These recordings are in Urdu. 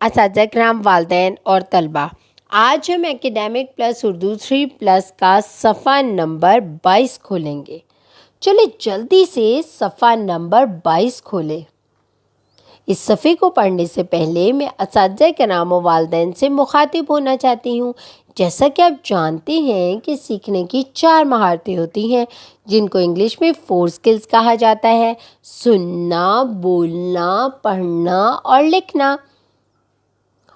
اساتذہ کرام، والدین اور طلبہ۔ آج ہم اکیڈیمک پلس اردو 3+ کا صفحہ نمبر 22 کھولیں گے۔ چلے جلدی سے صفحہ نمبر 22 کھولیں۔ اس صفحے کو پڑھنے سے پہلے میں اساتذہ کرام و والدین سے مخاطب ہونا چاہتی ہوں۔ جیسا کہ آپ جانتے ہیں کہ سیکھنے کی 4 مہارتیں ہوتی ہیں، جن کو انگلش میں 4 سکلز کہا جاتا ہے: سننا، بولنا، پڑھنا اور لکھنا۔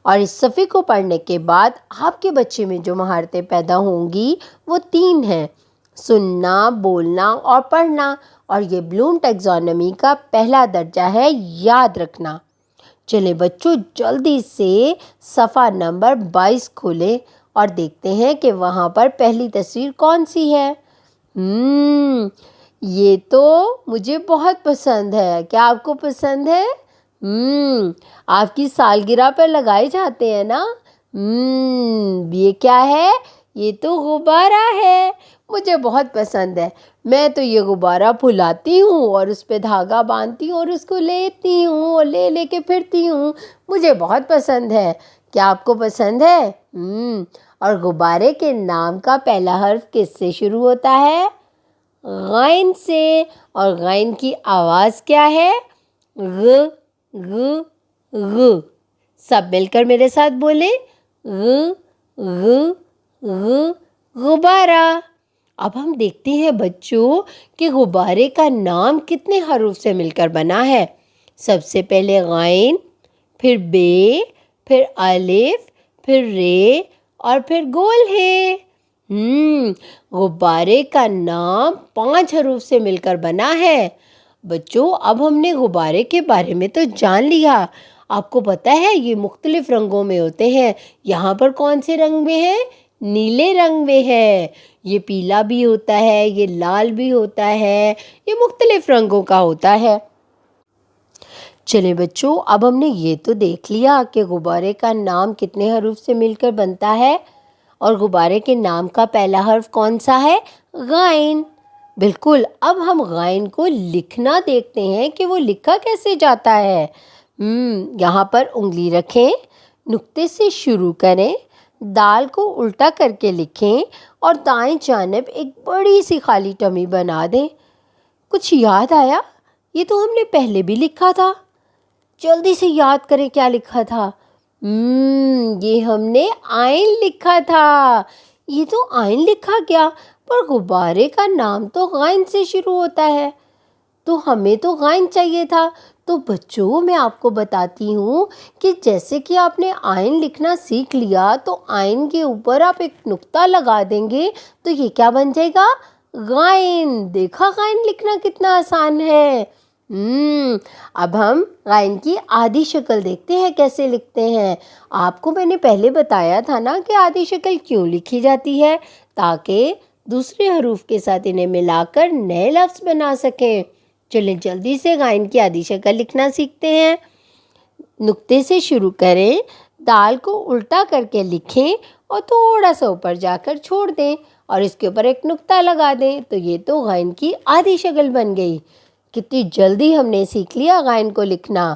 اور اس صفحے کو پڑھنے کے بعد آپ کے بچے میں جو مہارتیں پیدا ہوں گی وہ 3 ہیں: سننا، بولنا اور پڑھنا، اور یہ بلوم ٹیکزانومی کا پہلا درجہ ہے، یاد رکھنا۔ چلیں بچوں، جلدی سے صفحہ نمبر 22 کھولیں اور دیکھتے ہیں کہ وہاں پر پہلی تصویر کون سی ہے۔ یہ تو مجھے بہت پسند ہے۔ کیا آپ کو پسند ہے؟ آپ کی سالگرہ پر لگائے جاتے ہیں نا؟ یہ کیا ہے؟ یہ تو غبارہ ہے۔ مجھے بہت پسند ہے۔ میں تو یہ غبارہ پھلاتی ہوں اور اس پہ دھاگا باندھتی ہوں اور اس کو لیتی ہوں اور لے کے پھرتی ہوں۔ مجھے بہت پسند ہے۔ کیا آپ کو پسند ہے؟ اور غبارے کے نام کا پہلا حرف کس سے شروع ہوتا ہے؟ غین سے۔ اور غین کی آواز کیا ہے؟ غ غ غ۔ سب مل کر میرے ساتھ بولیں: غ غ غ، غبارہ۔ اب ہم دیکھتے ہیں بچوں کہ غبارے کا نام کتنے حروف سے مل کر بنا ہے۔ سب سے پہلے غین، پھر بے، پھر الف، پھر رے اور پھر گول ہے۔ غبارے کا نام 5 حروف سے مل کر بنا ہے۔ بچوں، اب ہم نے غبارے کے بارے میں تو جان لیا۔ آپ کو پتہ ہے یہ مختلف رنگوں میں ہوتے ہیں۔ یہاں پر کون سے رنگ میں ہے؟ نیلے رنگ میں ہے۔ یہ پیلا بھی ہوتا ہے، یہ لال بھی ہوتا ہے، یہ مختلف رنگوں کا ہوتا ہے۔ چلیں بچوں، اب ہم نے یہ تو دیکھ لیا کہ غبارے کا نام کتنے حروف سے مل کر بنتا ہے، اور غبارے کے نام کا پہلا حرف کون سا ہے؟ غین۔ بالکل۔ اب ہم غین کو لکھنا دیکھتے ہیں کہ وہ لکھا کیسے جاتا ہے۔ یہاں پر انگلی رکھیں، نقطے سے شروع کریں، دال کو الٹا کر کے لکھیں اور دائیں جانب ایک بڑی سی خالی ٹمی بنا دیں۔ کچھ یاد آیا؟ یہ تو ہم نے پہلے بھی لکھا تھا۔ جلدی سے یاد کریں کیا لکھا تھا۔ یہ ہم نے آئین لکھا تھا۔ یہ تو آئین لکھا گیا، پر غبارے کا نام تو غین سے شروع ہوتا ہے، تو ہمیں تو غین چاہیے تھا۔ تو بچوں، میں آپ کو بتاتی ہوں کہ جیسے کہ آپ نے آئین لکھنا سیکھ لیا، تو آئین کے اوپر آپ ایک نقطہ لگا دیں گے تو یہ کیا بن جائے گا؟ غین۔ دیکھا غین لکھنا کتنا آسان ہے۔ اب ہم غین کی آدھی شکل دیکھتے ہیں کیسے لکھتے ہیں۔ آپ کو میں نے پہلے بتایا تھا نا کہ آدھی شکل کیوں لکھی جاتی ہے، تاکہ دوسرے حروف کے ساتھ انہیں ملا کر نئے لفظ بنا سکیں۔ چلیں جلدی سے غین کی آدھی شکل لکھنا سیکھتے ہیں۔ نقطے سے شروع کریں، دال کو الٹا کر کے لکھیں اور تھوڑا سا اوپر جا کر چھوڑ دیں اور اس کے اوپر ایک نقطہ لگا دیں، تو یہ تو غین کی آدھی شکل بن گئی۔ کتنی جلدی ہم نے سیکھ لیا غین کو لکھنا۔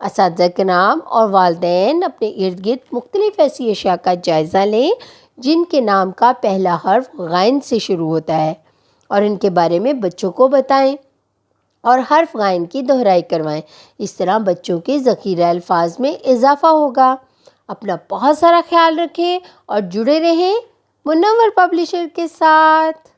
اساتذہ کرام اور والدین اپنے ارد گرد مختلف ایسی اشیاء کا جائزہ لیں جن کے نام کا پہلا حرف غین سے شروع ہوتا ہے، اور ان کے بارے میں بچوں کو بتائیں اور حرف غین کی دہرائی کروائیں۔ اس طرح بچوں کے ذخیرہ الفاظ میں اضافہ ہوگا۔ اپنا بہت سارا خیال رکھیں اور جڑے رہیں منور پبلشر کے ساتھ۔